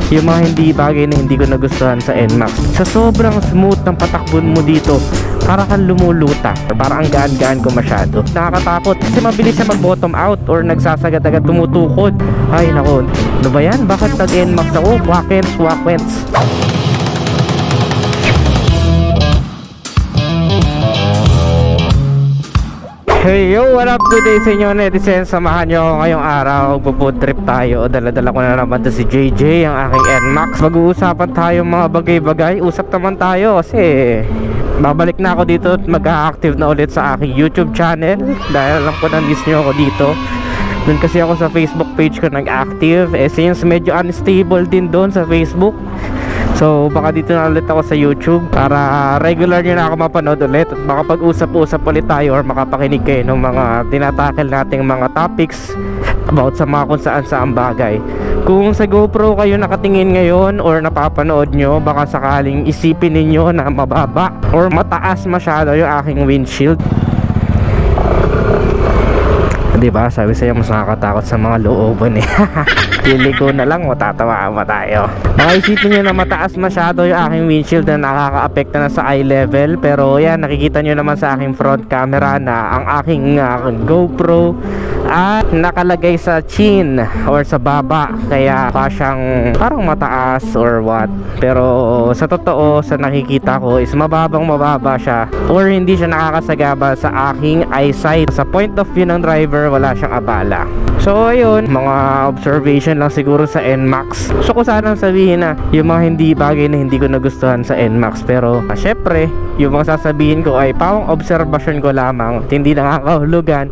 yung mga hindi bagay na hindi ko nagustuhan sa NMAX. Sa sobrang smooth ng patakbon mo dito, para kang lumuluta, para ang gaan-gaan ko masyado. Nakakatakot kasi mabilis siya mag bottom out or nagsasagad-agad, tumutukod. Ay nako, ano ba yan? Bakit nag-NMAX ako? Wackens. Hey yo, what up today sa inyo netizens? Samahan nyo ako ngayong araw. Magpo-food trip tayo. Dala-dala ko na naman to si JJ, ang aking NMAX. Mag-uusapan tayo mga bagay-bagay. Usap naman tayo kasi babalik na ako dito at mag-a-active na ulit sa aking YouTube channel. Dahil alam ko na miss nyo ako dito. Doon kasi ako sa Facebook page ko nag-active. Since medyo unstable din doon sa Facebook, so baka dito na ulit ako sa YouTube para regular nyo na ako mapanood ulit at makapag-usap-usap ulit tayo or makapakinig kayo ng mga tinatakil nating mga topics about sa mga kung saan bagay. Kung sa GoPro kayo nakatingin ngayon or napapanood nyo, baka sakaling isipin ninyo na mababa or mataas masyado yung aking windshield. Diba? Sabi sa'yo mas nakakatakot sa mga looban eh. Pili ko na lang, matatawa tayo. Isipin nyo na mataas masyado yung aking windshield na nakaka-apekta na sa eye level. Pero yan, nakikita nyo naman sa aking front camera na ang aking GoPro at nakalagay sa chin or sa baba, kaya pa siyang parang mataas or what. Pero sa totoo, sa nakikita ko is mababa siya or hindi siya nakakasagaba sa aking eyesight. Sa point of view ng driver, wala siyang abala. So ayun, mga observation lang siguro sa NMAX. So ko sanang sabihin na yung mga hindi bagay na hindi ko nagustuhan sa NMAX, pero syempre yung mga sasabihin ko ay pawang observation ko lamang, hindi nakakahulugan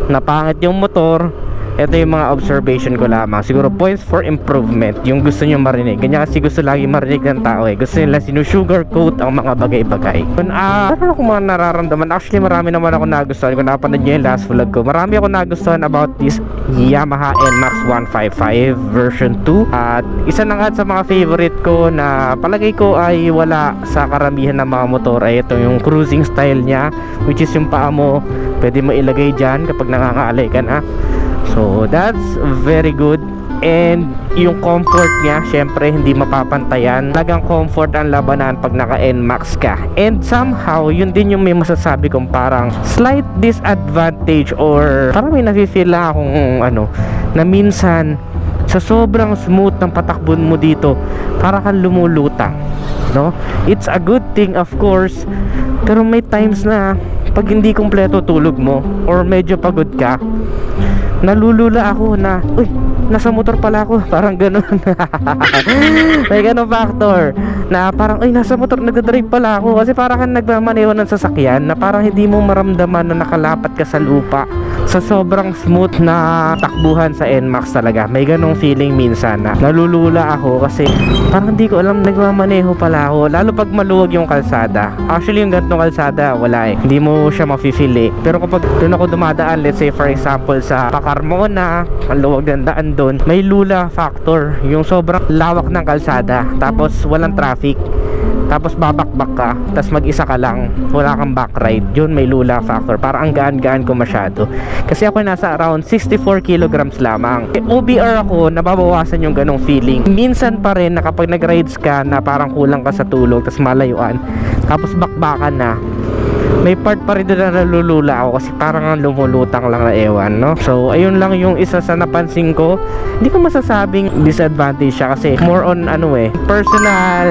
na pangit yung motor. Ito yung mga observation ko lamang, siguro points for improvement yung gusto nyo marinig. Ganyan kasi gusto lagi marinig ng tao eh. Gusto nila sinusugarcoat ang mga bagay-bagay. Meron akong mga nararamdaman. Actually marami naman ako nagustuhan. Kung napanood nyo yung last vlog ko, marami ako nagustuhan about this Yamaha NMAX 155 version 2. At isa na nga sa mga favorite ko na palagay ko ay wala sa karamihan ng mga motor ay ito yung cruising style nya, which is yung paa mo pwede mo ilagay dyan kapag nangangalay ka na. So that's very good. And yung comfort niya, syempre hindi mapapantayan. Talagang comfort ang labanan pag naka NMAX ka. And somehow yun din yung may masasabi kong parang slight disadvantage or parang may nafe-feel lang akong na minsan sa sobrang smooth ng patakbon mo dito, para kang lumulutang, no? It's a good thing of course, pero may times na pag hindi kumpleto tulog mo or medyo pagod ka, nalulula ako na, uy, nasa motor pala ako, parang ganun. May ganun factor na parang, uy, nasa motor, nagdadrive pala ako. Kasi parang kang nagmamaneho ng sasakyan na parang hindi mo maramdaman na nakalapat ka sa lupa sa sobrang smooth na takbuhan sa NMAX talaga. May ganung feeling minsan na nalulula ako kasi parang hindi ko alam, nagmamaneho pala ako. Lalo pag maluwag yung kalsada. Actually yung ganitong kalsada wala eh, hindi mo siya mafe-feel eh. Pero kapag doon ako dumadaan, let's say for example sa Carmona, ang luwag ng daan doon, may lula factor. Yung sobrang lawak ng kalsada, tapos walang traffic, tapos babakbak ka, tapos mag-isa ka lang, wala kang back ride, yun may lula factor. Parang ang gaan-gaan ko masyado kasi ako nasa around 64 kilograms lamang. OBR ako, nababawasan yung ganong feeling. Minsan pa rin na kapag nag-rides ka na parang kulang ka sa tulog, tapos malayuan, tapos bakbakan na, may part pa rin doon na nalulula ako kasi parang lumulutang lang na ewan, no? So ayun lang yung isa sa napansin ko. Hindi ko masasabing disadvantage siya kasi more on personal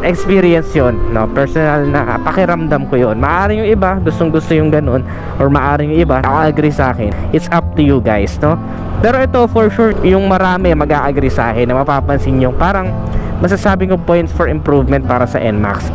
experience yun, no? Personal na pakiramdam ko yun. Maaring yung iba gustong gusto yung ganun, or maaring yung iba agree sa akin. It's up to you guys, no? Pero ito for sure yung marami mag-a-agree sa akin na mapapansin yung parang masasabing ko points for improvement para sa NMAX.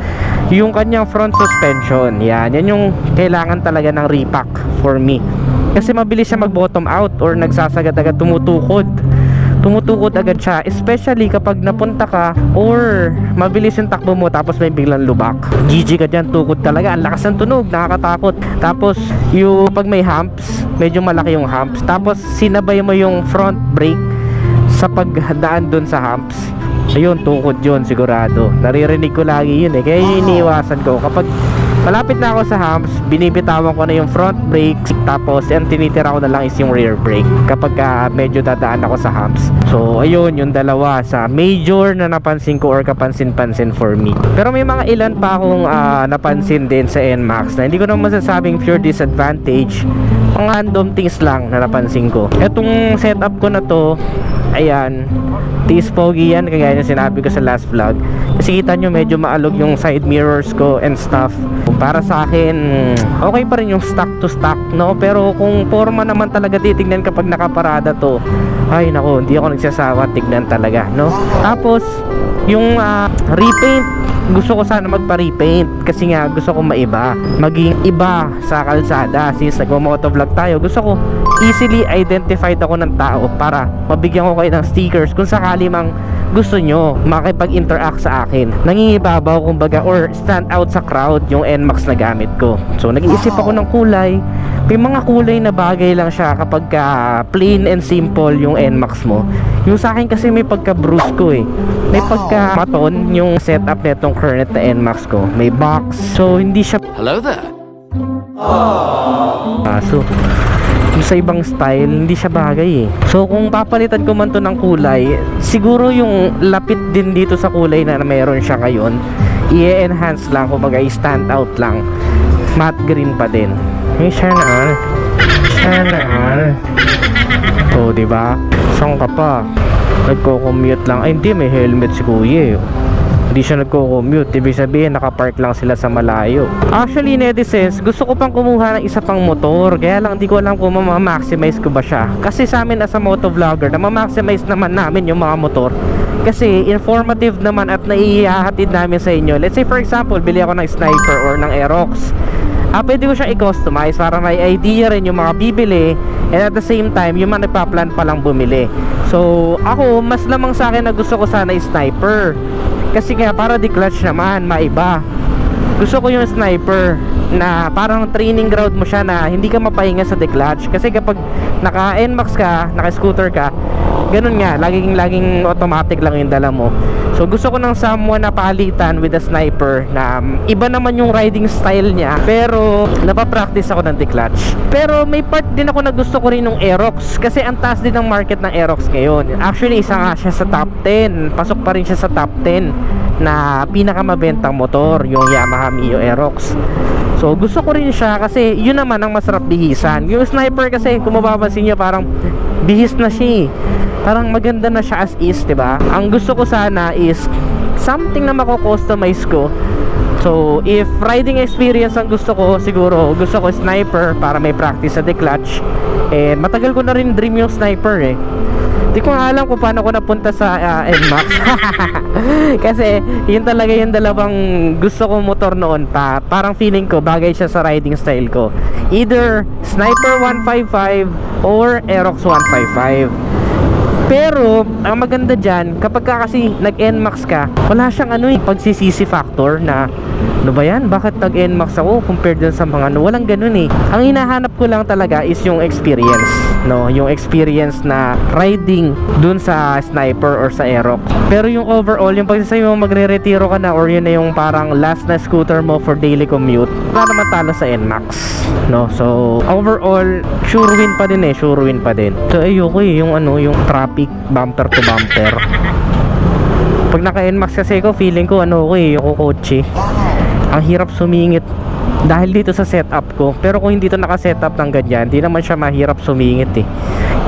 Yung kanyang front suspension, yan yung kailangan talaga ng repack for me. Kasi mabilis siya mag bottom out or nagsasagad-agad, tumutukod agad siya, especially kapag napunta ka or mabilis yung takbo mo tapos may biglang lubak. GG ka dyan, tukod talaga, ang lakas ng tunog, nakakatakot. Tapos yung pag may humps, medyo malaki yung humps, tapos sinabay mo yung front brake sa pagdaan dun sa humps, ayun, tukod yun sigurado. Naririnig ko lagi yun eh, kaya iniiwasan ko kapag malapit na ako sa humps, binibitawan ko na yung front brakes, tapos ang tinitira ko na lang is yung rear brake kapag medyo dadaan ako sa humps. So ayun, yung dalawa sa major na napansin ko or kapansin-pansin for me. Pero may mga ilan pa akong napansin din sa NMAX na hindi ko naman masasabing pure disadvantage, mga random things lang na napansin ko. Etong setup ko na to, ayan, T-Spogy yan, kagaya yung sinabi ko sa last vlog. Kasi kita nyo medyo maalog yung side mirrors ko and stuff. Para sa akin, okay pa rin yung stock to stock, no? Pero kung forma naman talaga titignan kapag nakaparada to, ay nako, hindi ako nagsasawa tignan talaga, no? Tapos yung repaint, gusto ko sana magpa-repaint kasi nga gusto ko maiba, maging iba sa kalsada. Since nagmo-motovlog tayo, gusto ko easily identified ako ng tao para mabigyan ko kayo ng stickers kung sakali mang gusto nyo makipag-interact sa akin. Nangingibabaw kumbaga or stand out sa crowd yung NMAX na gamit ko. So nag-iisip ako ng kulay. May mga kulay na bagay lang siya kapag plain and simple yung NMAX mo. Yung sa akin kasi may pagka-brusco eh. May pagka-maton yung setup netong current na NMAX ko. May box. So hindi siya... Hello there. So sa ibang style, hindi siya bagay eh. So kung papalitan ko man to ng kulay, siguro yung lapit din dito sa kulay na meron siya ngayon, i-enhance lang, kumbaga i-stand out lang. Matte green pa din. Hey, sana all. Sana all. Oh, diba? Saan ka pa? Nagko-commute lang. Ay, hindi, may helmet si kuya eh. Hindi siya nagko-commute. Ibig sabihin, nakapark lang sila sa malayo. Actually, in essence, gusto ko pang kumuha ng isa pang motor. Kaya lang, hindi ko alam kung ma-maximize ko ba siya. Kasi sa amin as a motovlogger, na ma-maximize naman namin yung mga motor. Kasi informative naman at naihahatid namin sa inyo. Let's say for example, bili ako ng Sniper or ng Aerox. Pwede ko siyang i-customize para may idea rin yung mga bibili, and at the same time yung mga nagpa-plan pa lang bumili. So ako, mas lamang sa akin na gusto ko sana Sniper kasi nga para di-clutch naman, maiba. Gusto ko yung Sniper na parang training ground mo siya na hindi ka mapahinga sa declutch. Kasi kapag naka-NMAX ka, naka-scooter ka, ganun nga, laging automatic lang yung dala mo. So gusto ko ng someone na palitan with a Sniper na iba naman yung riding style niya, pero napapractice ako ng declutch. Pero may part din ako na gusto ko rin ng Aerox kasi ang taas din ng market ng Aerox ngayon. Actually, isa nga siya sa top 10. Pasok pa rin siya sa top 10 na pinakamabentang motor, yung Yamaha Mio Aerox. So gusto ko rin siya kasi yun naman ang masarap bihisan. Yung Sniper kasi kung mapapansin nyo, parang bihis na siya eh. Parang maganda na siya as is, diba? Ang gusto ko sana is something na mako-customize ko. So if riding experience ang gusto ko, siguro gusto ko Sniper para may practice sa declutch. And matagal ko na rin dream yung Sniper eh. Di ko nga alam kung paano ko napunta sa NMAX. Kasi yun talaga yung dalawang gusto kong motor noon pa. Parang feeling ko bagay siya sa riding style ko. Either Sniper 155 or Aerox 155. Pero ang maganda dyan, kapag kasi nag-NMAX ka, wala siyang pagsisisi factor na ano ba yan? Bakit nag-NMAX ako compared dun sa mga walang ganun eh. Ang hinahanap ko lang talaga is yung experience, no? Yung experience na riding dun sa Sniper or sa Aerox. Pero yung overall, yung pagsasabi mo magre-retiro ka na or yun na yung parang last na scooter mo for daily commute, wala naman talo sa NMAX, no? So overall, sure win pa din eh, sure win pa din. So ayoko eh, yung yung traffic bumper to bumper. Pag naka-NMAX kasi ko, feeling ko yung kotse. Ang hirap sumingit dahil dito sa setup ko. Pero kung hindi to naka-setup ng ganyan, hindi naman siya mahirap sumingit eh.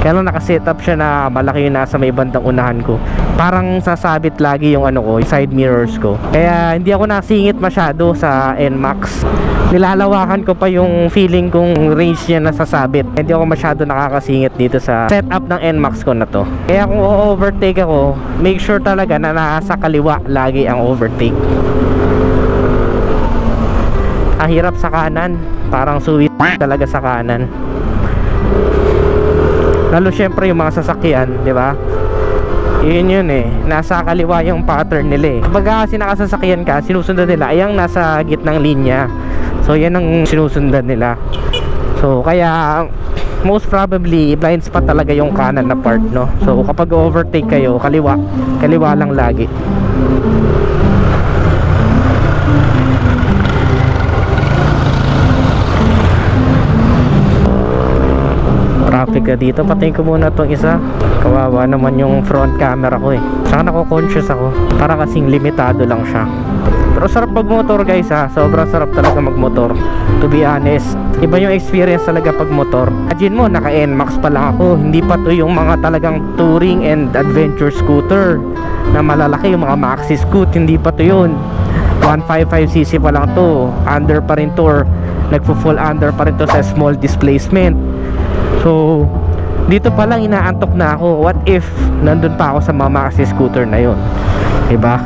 Kaya lang naka-setup siya na malaki yung nasa may bandang unahan ko. Parang sasabit lagi yung yung side mirrors ko. Kaya hindi ako nasingit masyado sa NMAX. Nilalawakan ko pa yung feeling kong range niya na sasabit. Hindi ako masyado nakakasingit dito sa setup ng NMAX ko na to. Kaya kung overtake ako, make sure talaga na nasa kaliwa lagi ang overtake. Ang hirap sa kanan, parang suwi talaga sa kanan. Lalo syempre yung mga sasakyan, di ba? Yun eh, nasa kaliwa yung pattern nila eh. Kapag kasi nakasasakyan ka, sinusundan nila ay ang nasa gitnang linya. So yan ang sinusundan nila. So kaya most probably blind spot talaga yung kanan na part, no? So kapag overtake kayo, kaliwa lang lagi. ka dito. Patayin ko muna tong isa. Kawawa naman yung front camera ko eh. Saka nako-conscious ako. Para kasing limitado lang siya. Pero sarap magmotor guys ha. Sobrang sarap talaga magmotor. To be honest, iba yung experience talaga pag motor. Imagine mo, naka NMAX pa lang ako. Hindi pa to yung mga talagang touring and adventure scooter na malalaki, yung mga maxi scoot. Hindi pa to yun. 155cc pa lang to. Under pa rin to, or nagpo-full under pa rin to sa small displacement. So dito pa lang inaantok na ako. What if nandun pa ako sa mga maxi scooter na yun, diba?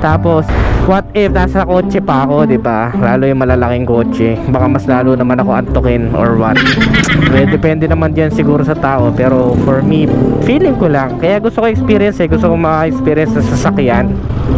Tapos what if nasa kotse pa ako, diba? Lalo yung malalaking kotse, baka mas lalo naman ako antokin or what. Well, depende naman dyan siguro sa tao. Pero for me, feeling ko lang, kaya gusto ko experience eh. Gusto ko ma-experience sa sasakyan,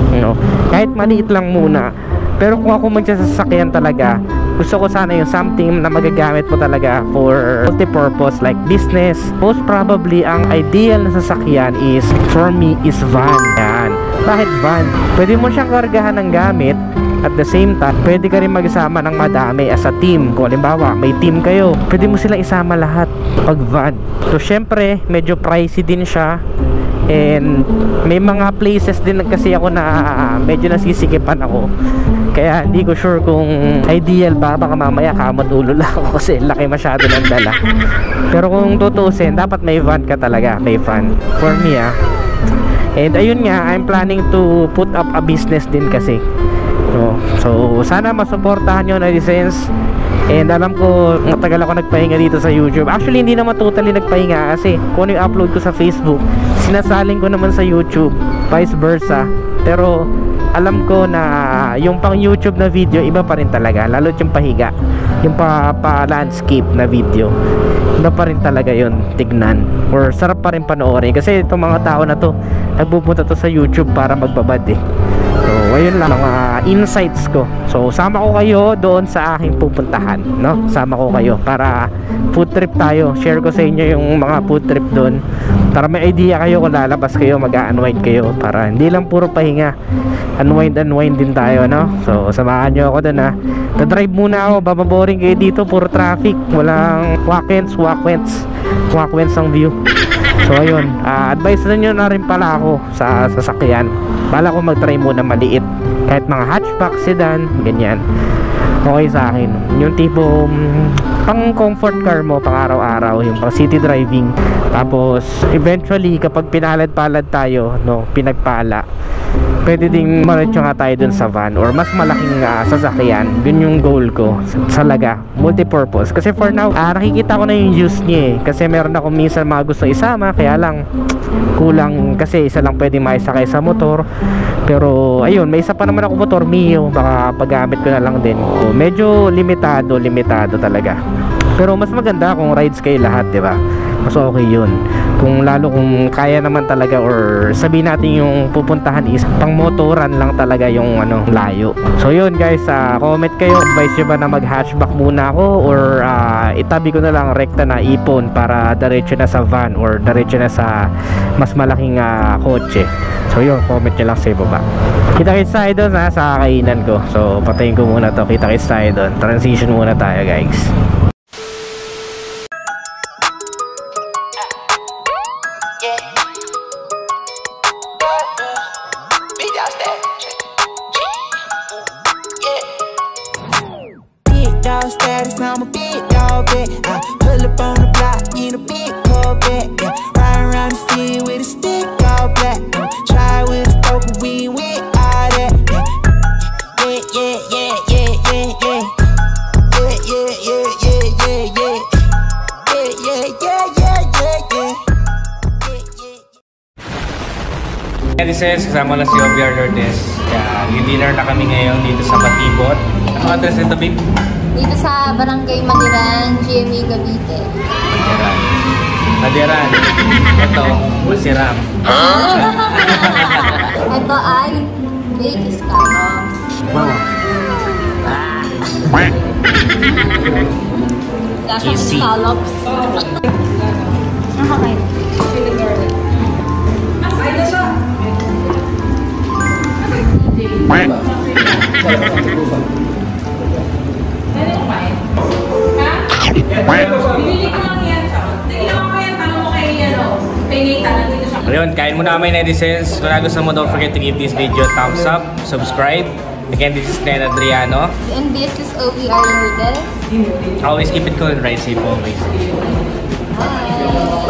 you know? Kahit maliit lang muna. Pero kung ako magsasasakyan talaga, gusto ko sana yung something na magagamit mo talaga for multi-purpose like business. Most probably, ang ideal na sasakyan is, for me, is van. Yan. Bakit van? Pwede mo siyang kargahan ng gamit. At the same time, pwede ka rin magsama ng madami as a team. Kung halimbawa, may team kayo, pwede mo silang isama lahat pag van. So, syempre, medyo pricey din siya. And may mga places din kasi ako na medyo nasisikipan ako. Kaya hindi ko sure kung ideal ba. Baka mamaya kamot ulo lang ako kasi laki masyado ng dala. Pero kung tutusin, dapat may van ka talaga. May van. For me And ayun nga, I'm planning to put up a business din kasi. So sana masuportahan nyo na license. And alam ko matagal ako nagpahinga dito sa YouTube. Actually hindi naman totally nagpahinga kasi kung ano yung upload ko sa Facebook, sinasaling ko naman sa YouTube, vice versa. Pero alam ko na yung pang YouTube na video iba pa rin talaga, lalo yung pahiga, yung pa landscape na video, iba pa rin talaga yun tignan, or sarap pa rin panoorin. Kasi itong mga tao na to nagpupunta to sa YouTube para magbabad eh. So ayun lang mga insights ko. So sama ko kayo doon sa aking pupuntahan, no? Sama ko kayo para food trip tayo. Share ko sa inyo yung mga food trip doon, para may idea kayo kung lalabas kayo, mag-unwind kayo, para hindi lang puro pahinga, unwind din tayo, no? So samahan nyo ako doon ha. Dadrive muna ako, bababoring kayo dito, puro traffic, walang walk-ins ang view. So ayun, advice na nyo na rin pala ako sa sasakyan. Bala ko mag-try muna maliit, kahit mga hatchback, sedan, ganyan, okay sa akin. Yung tipo pang comfort car mo, pang araw-araw, yung pang city driving. Tapos eventually kapag pinalad-palad tayo, no, pinagpala, pwede ding maretso nga tayo dun sa van or mas malaking sasakyan. Yun yung goal ko talaga, multi-purpose. Kasi for now, nakikita ko na yung use niya eh. Kasi meron ako minsan mga gusto isama, kaya lang kulang kasi isa lang pwede maisakay sa motor. Pero ayun, may isa pa naman ako motor, Mio, baka paggamit ko na lang din. So, medyo limitado talaga. Pero mas maganda kung rides kayo lahat, di ba? Mas okay yun. Kung lalo kung kaya naman talaga, or sabihin natin yung pupuntahan is pang motoran lang talaga yung layo. So yun guys, comment kayo, advice nyo ba na mag hatchback muna ako, or itabi ko na lang rekta na ipon para diretso na sa van or diretso na sa mas malaking kotse. So yun, comment nyo lang sa ibaba. Kita-kits tayo doon sa kainan ko. So patayin ko muna to, kita-kits tayo doon. Transition muna tayo guys. Status, I'm a big dog vet. I pull up on the block in a big Corvette. Yeah, riding around the city with a stick all black. Try with a stroke, we with all that. This kasama na si OBR Lourdes. Yung dinner na kami ngayon dito sa Batibot. Ano address nito, babe? Dito sa Barangay Madiran, GMA Cavite. Madiran. Ito, Masiram. Ito ay Bake Scallops. Wow. Lasang Easy. scallops. Okay. Binili ko lang yan. Yun, kain muna kami netizens. Kung gusto mo, don't forget to give this video a thumbs up, subscribe. Again, this is Nen Adriano. And this is OVR Lourdes. Always keep it cool and ride safe always. Bye!